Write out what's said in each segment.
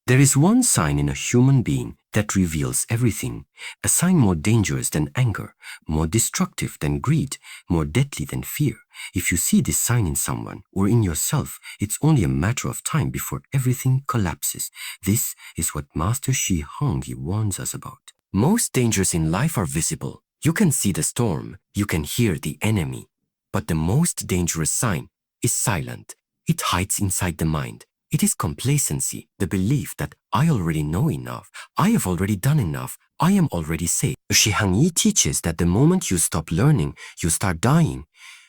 There is one sign in a human being that reveals everything, a sign more dangerous than anger, more destructive than greed, more deadly than fear. If you see this sign in someone or in yourself, it's only a matter of time before everything collapses. This is what Master Shi Heng Yi warns us about. Most dangers in life are visible. You can see the storm, you can hear the enemy. But the most dangerous sign is silent. It hides inside the mind. It is complacency, the belief that I already know enough, I have already done enough, I am already safe. Shi Heng Yi teaches that the moment you stop learning, you start dying.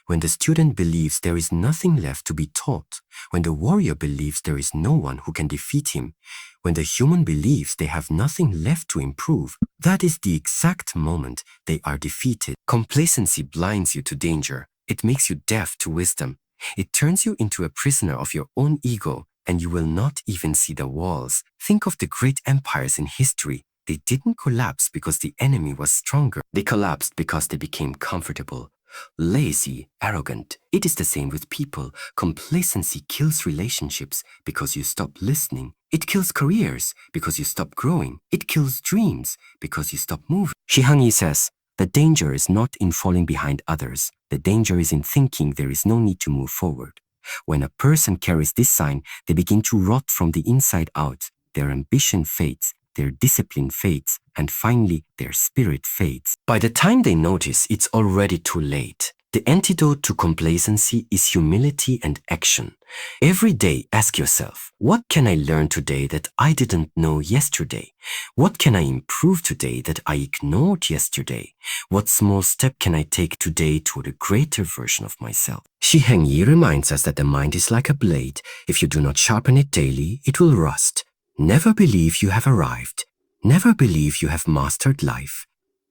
When the student believes there is nothing left to be taught, when the warrior believes there is no one who can defeat him, when the human believes they have nothing left to improve, that is the exact moment they are defeated. Complacency blinds you to danger. It makes you deaf to wisdom. It turns you into a prisoner of your own ego, and you will not even see the walls. Think of the great empires in history. They didn't collapse because the enemy was stronger. They collapsed because they became comfortable, lazy, arrogant. It is the same with people. Complacency kills relationships because you stop listening. It kills careers because you stop growing. It kills dreams because you stop moving. Shi Heng Yi says, the danger is not in falling behind others. The danger is in thinking there is no need to move forward. When a person carries this sign, they begin to rot from the inside out. Their ambition fades, their discipline fades, and finally, their spirit fades. By the time they notice, it's already too late. The antidote to complacency is humility and action. Every day, ask yourself, what can I learn today that I didn't know yesterday? What can I improve today that I ignored yesterday? What small step can I take today toward a greater version of myself? Shi Heng Yi reminds us that the mind is like a blade. If you do not sharpen it daily, it will rust. Never believe you have arrived. Never believe you have mastered life.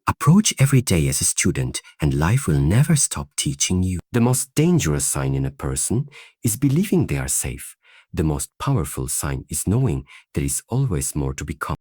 Approach every day as a student, and life will never stop teaching you. The most dangerous sign in a person is believing they are safe. The most powerful sign is knowing there is always more to become.